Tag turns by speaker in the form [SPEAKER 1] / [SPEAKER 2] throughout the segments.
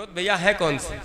[SPEAKER 1] विनोद भैया है कौन से?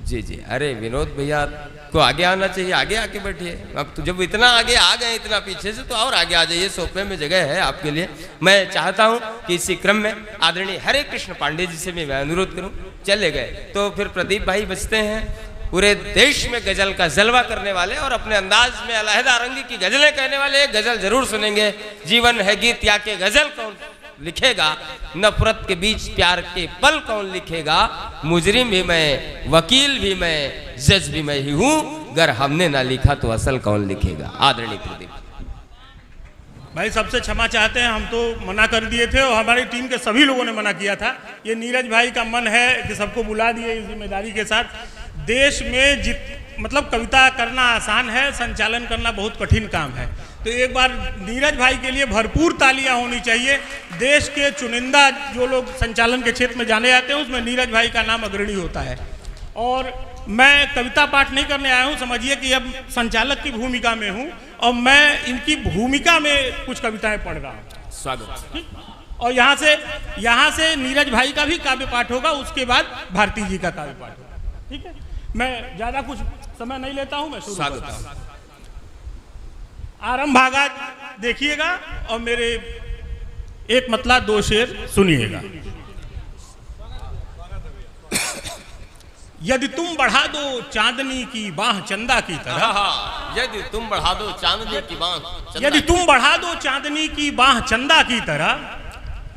[SPEAKER 1] जी जी, अरे विनोद भैया को आगे आना चाहिए, आगे आके बैठिए। अब तो जब इतना आगे आ गए, इतना पीछे से, तो और आगे आ जाइए, सोफे में जगह है आपके लिए। मैं चाहता हूं कि इसी क्रम में आदरणीय हरे कृष्ण पांडे जी से भी मैं अनुरोध करूं। चले गए तो फिर प्रदीप भाई बचते हैं, पूरे देश में गजल का जलवा करने वाले और अपने अंदाज में अलहदा रंग की गजलें कहने वाले। एक गजल जरूर सुनेंगे, जीवन है गीत या के गजल कौन लिखेगा, नफरत के बीच प्यार के पल कौन लिखेगा, मुजरिम भी मैं, वकील भी मैं, जज भी मैं ही हूं, अगर हमने ना लिखा तो असल कौन लिखेगा। आदरणीय प्रदीप
[SPEAKER 2] भाई, सबसे क्षमा चाहते हैं, हम तो मना कर दिए थे और हमारी टीम के सभी लोगों ने मना किया था। ये नीरज भाई का मन है कि सबको बुला दिए इस जिम्मेदारी के साथ। देश में मतलब कविता करना आसान है, संचालन करना बहुत कठिन काम है। तो एक बार नीरज भाई के लिए भरपूर तालियां होनी चाहिए। देश के चुनिंदा जो लोग संचालन के क्षेत्र में जाने जाते हैं, उसमें नीरज भाई का नाम अग्रणी होता है। और मैं कविता पाठ नहीं करने आया हूं, समझिए कि अब संचालक की भूमिका में हूं और मैं इनकी भूमिका में कुछ कविताएं पढ़ रहा हूं।
[SPEAKER 1] स्वागत।
[SPEAKER 2] और यहाँ से नीरज भाई का भी काव्य पाठ होगा, उसके बाद भारती जी का काव्य पाठ होगा। ठीक है, मैं ज्यादा कुछ समय नहीं लेता हूं, मैं शुरू करता हूं। आरंभ भागा देखिएगा और मेरे एक मतला दो शेर सुनिएगा। यदि तुम बढ़ा दो चांदनी की बाह चंदा की तरह,
[SPEAKER 1] यदि तुम बढ़ा दो चांदनी की बाह,
[SPEAKER 2] यदि तुम बढ़ा दो चांदनी की बाह चंदा की तरह,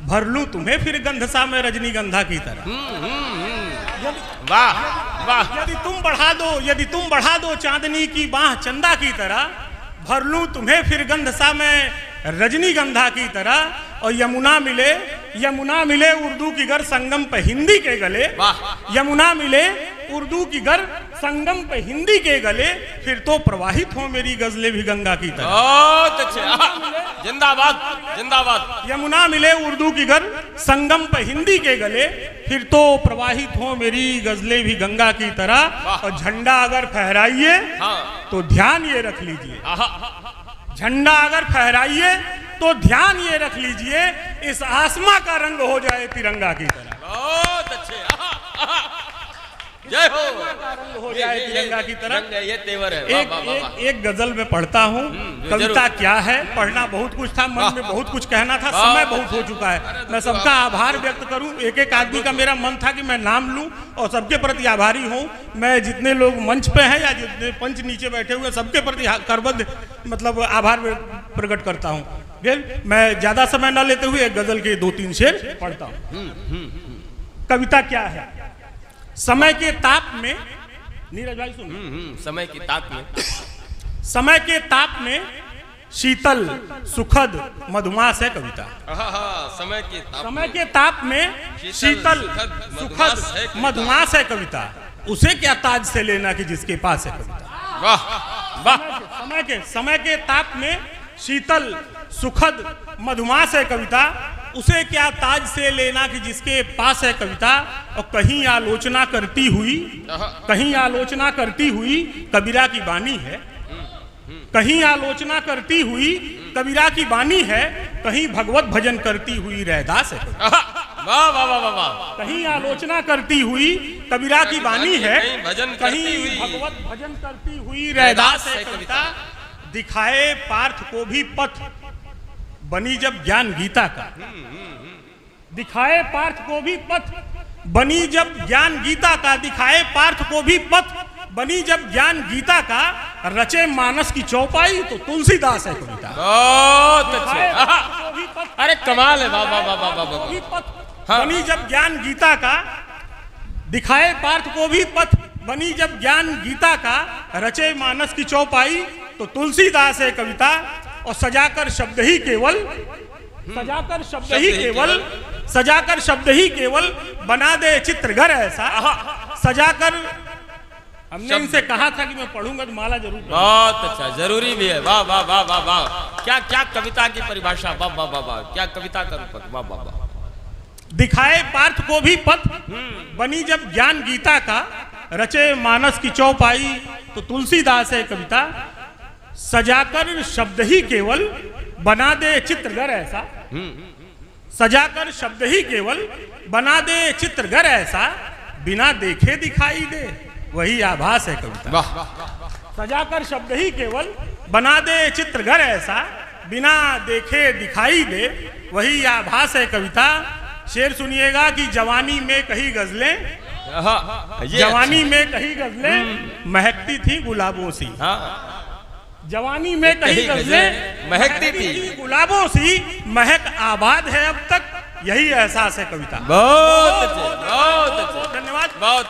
[SPEAKER 2] भर लूं तुम्हें फिर गंध सा मैं रजनीगंधा की तरह।
[SPEAKER 1] वाह वाह।
[SPEAKER 2] यदि तुम बढ़ा दो चांदनी की बाह चंदा की तरह, भर लूं तुम्हें फिर गंध सा मैं रजनीगंधा की तरह। और यमुना मिले उर्दू की गर संगम पे हिंदी के गले, यमुना मिले उर्दू की गर संगम पे हिंदी के गले, फिर तो प्रवाहित हो मेरी गजलें भी गंगा की तरह।
[SPEAKER 1] बहुत अच्छे, जिंदाबाद जिंदाबाद।
[SPEAKER 2] यमुना मिले उर्दू की गर संगम पे हिंदी के गले, फिर तो प्रवाहित हो मेरी गजलें भी गंगा की तरह। और झंडा अगर फहराइए तो ध्यान ये रख लीजिए, झंडा अगर फहराइए तो ध्यान ये रख लीजिए, इस आसमां का रंग हो जाए तिरंगा की तरह।
[SPEAKER 1] बहुत अच्छे, जय हो,
[SPEAKER 2] रंग हो जाए तिरंगा की तरह।
[SPEAKER 1] ये तेवर है।
[SPEAKER 2] एक गजल में पढ़ता हूँ। कविता क्या है, पढ़ना बहुत कुछ था, मन में बहुत कुछ कहना था, समय बहुत हो चुका है। मैं सबका आभार व्यक्त करूं। एक एक आदमी का मेरा मन था कि मैं नाम लूं और सबके प्रति आभारी हूं। मैं जितने लोग मंच पे हैं या जितने पंच नीचे बैठे हुए, सबके प्रति करबद्ध मतलब आभार प्रकट करता हूँ। मैं ज्यादा समय न लेते हुए एक गजल के 2-3 शेर पढ़ता हूँ। कविता क्या है? समय के ताप में, नीरज भाई सुन,
[SPEAKER 1] समय की ताप में,
[SPEAKER 2] समय के ताप में शीतल सुखद मधुमास है कविता।
[SPEAKER 1] समय
[SPEAKER 2] के ताप में शीतल सुखद मधुमास है कविता। उसे क्या ताज से लेना कि जिसके पास है कविता।
[SPEAKER 1] वाह वाह।
[SPEAKER 2] समय के ताप में शीतल सुखद मधुमास है कविता, उसे क्या ताज से लेना कि जिसके पास है कविता। और कहीं आलोचना करती हुई कबीरा की बानी है, कहीं आलोचना करती हुई कबीरा की बानी है, कहीं भगवत भजन करती हुई रैदास है।
[SPEAKER 1] वाह वाह वाह वाह।
[SPEAKER 2] कहीं आलोचना करती हुई कबीरा की बानी है,
[SPEAKER 1] कहीं
[SPEAKER 2] भगवत भजन करती हुई रैदास है कविता। दिखाए पार्थ को भी पथ बनी जब ज्ञान गीता का, दिखाए पार्थ को भी पथ बनी जब ज्ञान गीता का, दिखाए पार्थ को भी पथ बनी जब ज्ञान गीता का, रचे मानस की चौपाई तो तुलसीदास है कविता।
[SPEAKER 1] बहुत अच्छे, अरे कमाल है। वाह वाह वाह वाह।
[SPEAKER 2] बनी जब ज्ञान गीता का, दिखाए पार्थ को भी पथ बनी जब ज्ञान गीता का, रचे मानस की चौपाई तो तुलसीदास है कविता। और सजाकर शब्द ही केवल बना दे चित्रघर ऐसा, सजाकर। हमने इनसे कहा था कि मैं पढ़ूंगा तो माला जरूर।
[SPEAKER 1] बहुत अच्छा, जरूरी भी है। वाह वाह वाह वाह वाह। क्या क्या कविता की परिभाषा, वाह वाह वाह वाह। क्या कविता का रूपक, वाह वाह वाह।
[SPEAKER 2] दिखाए पार्थ को भी पथ बनी जब ज्ञान गीता का, रचे मानस की चौपाई तो तुलसीदास है कविता। सजाकर शब्द ही केवल बना दे चित्रघर ऐसा, सजाकर शब्द ही केवल बना दे चित्रघर ऐसा, बिना देखे दिखाई दे वही आभास है कविता।
[SPEAKER 1] वाह,
[SPEAKER 2] सजाकर शब्द ही केवल बना दे चित्रघर ऐसा, बिना देखे दिखाई दे वही आभास है कविता। शेर सुनिएगा कि जवानी में कही गजलें, जवानी में कही गजलें महकती थी गुलाबों सी। जवानी में कही गजलें
[SPEAKER 1] महकती थी
[SPEAKER 2] गुलाबों सी, महक आबाद है अब तक यही एहसास है कविता।
[SPEAKER 1] बहुत अच्छे, बहुत अच्छे,
[SPEAKER 2] धन्यवाद।
[SPEAKER 1] बहुत